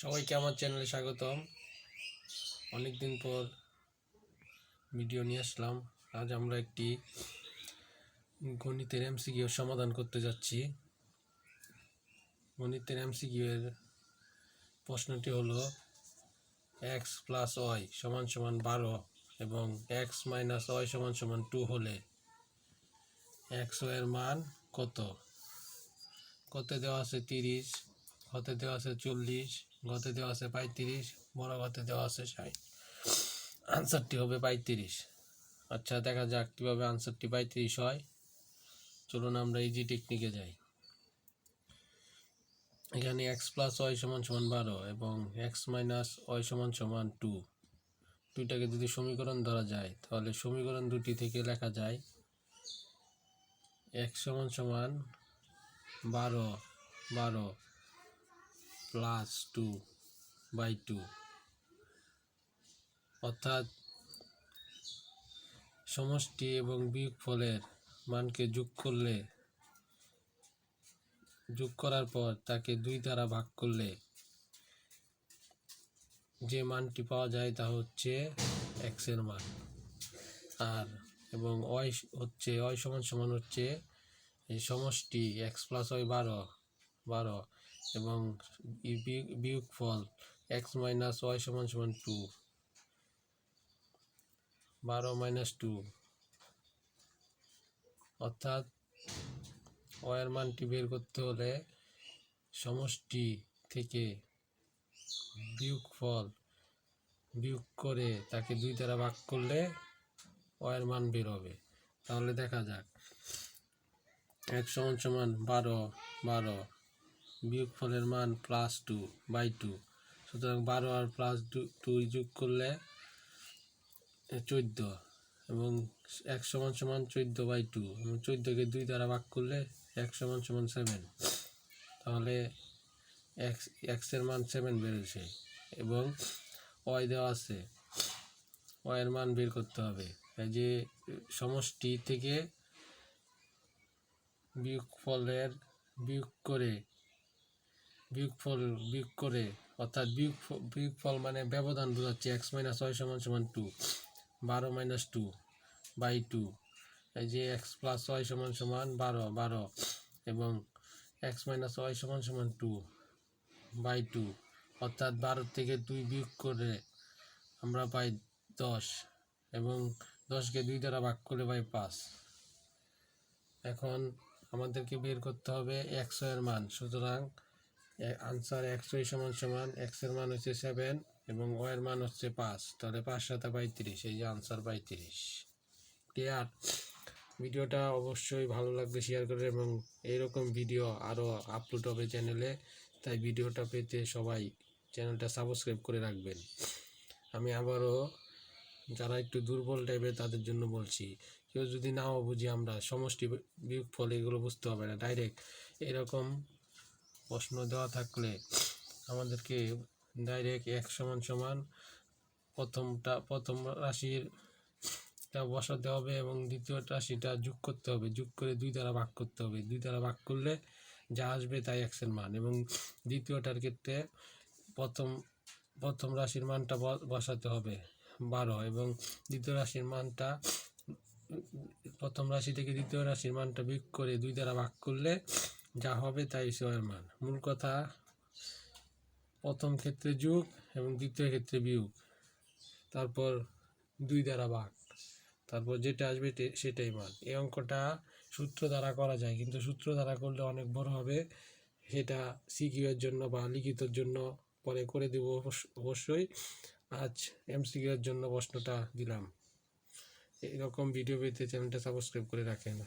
সবাইকে আমার চ্যানেলে স্বাগতম। অনেকদিন পর ভিডিও নিয়ে আসলাম। আজ আমরা একটি গণিতের এমসিকিউ সমাধান করতে যাচ্ছি। গণিতের এমসিকিউ এর প্রশ্নটি হলো x + y = 12 এবং x - y = 2 হলে x o এর মান কত? কতে দেওয়া আছে 30, ঘতে দেওয়া আছে 40, ঘতে দেওয়া আছে 35, বড় ঘতে দেওয়া আছে 60। আনসারটি হবে 35। আচ্ছা, দেখা যাক কীভাবে আনসারটি 35 হয়। চলুন আমরা ইজি টেকনিকে যাই। এখানে x + y = 12 এবং x - y = 2। দুইটাকে যদি সমীকরণ ধরা যায় তাহলে সমীকরণ দুটি থেকে লেখা যায় x = 12 + 2/2, অর্থাৎ সমষ্টি এবং বিয়োগফলের মানকে যোগ করার পর তাকে 2 দ্বারা ভাগ করলে যে মানটি পাওয়া যায় তা হচ্ছে x এর মান। আর এবং y সমান হচ্ছে এই সমষ্টি x + y 12 এবং বিয়োগফল x - y = 2, 12 - 2, অর্থাৎ y এর মানটি বের করতে হলে সমষ্টি থেকে বিয়োগফল বিয়োগ করে তাকে 2 দ্বারা ভাগ করলে y এর মান বের হবে। তাহলে দেখা যাক x = 12 বিয়োগফলের মান +2/2, সুতরাং 12 আর +2 যোগ করলে 14 এবং x = 14/2 এবং 14কে 2 দ্বারা ভাগ করলে x = 7। তাহলে x এর মান 7 বেরোছে এবং y দেওয়া আছে, y এর মান বের করতে হবে। এই যে সমষ্টি থেকে বিয়োগফল বিয়োগ করে অর্থাৎ বিয়োগফল মানে ব্যবধান বোঝাচ্ছে x - y = 2, 12 - 2/2। এই যে x + y = 12 এবং x - y = 2/2, অর্থাৎ 12 থেকে 2 বিয়োগ করে আমরা পাই 10 এবং 10কে 2 দ্বারা ভাগ করলে পাই 5। এখন আমাদেরকে বের করতে হবে x o এর মান। সুতরাং আনসার x o = x এর মান হচ্ছে 7 এবং y এর মান হচ্ছে 5। তাহলে 5 × 7 = 35। এই যে আনসার 35। ক্লিয়ার? ভিডিওটা অবশ্যই ভালো লাগবে শেয়ার করে এবং এইরকম ভিডিও আরও আপলোড হবে চ্যানেলে, তাই ভিডিওটা পেতে সবাই চ্যানেলটা সাবস্ক্রাইব করে রাখবেন। আমি আবারও যারা একটু দুর্বল টাইপের তাদের জন্য বলছি, কেউ যদি নাও বুঝি আমরা সমষ্টি বিয়োগফল এগুলো বুঝতে হবে না, ডাইরেক্ট এরকম প্রশ্ন দেওয়া থাকলে আমাদেরকে ডাইরেক্ট x = প্রথম রাশিটা বসাতে হবে এবং দ্বিতীয় রাশিটা যোগ করতে হবে, যোগ করে 2 দ্বারা ভাগ করতে হবে। 2 দ্বারা ভাগ করলে যা আসবে তাই x এর মান এবং দ্বিতীয়টার ক্ষেত্রে প্রথম রাশির মানটা বসাতে হবে 12 এবং দ্বিতীয় রাশির মানটা প্রথম রাশি থেকে দ্বিতীয় রাশির মানটা বিয়োগ করে 2 দ্বারা ভাগ করলে যা হবে তাই y এর মান। মূল কথা, প্রথম ক্ষেত্রে যোগ এবং দ্বিতীয় ক্ষেত্রে বিয়োগ, তারপর 2 দ্বারা ভাগ, তারপর যেটা আসবে সেটাই মান। এই অঙ্কটা সূত্র দ্বারা করা যায়, কিন্তু সূত্র দ্বারা করলে অনেক বড় হবে। সেটা সিকিউ এর জন্য বা লিখিতর জন্য পরে করে দেব অবশ্যই। আজ এমসিকিউ এর জন্য প্রশ্নটা দিলাম। এরকম ভিডিও পেতে চ্যানেলটা সাবস্ক্রাইব করে রাখেন।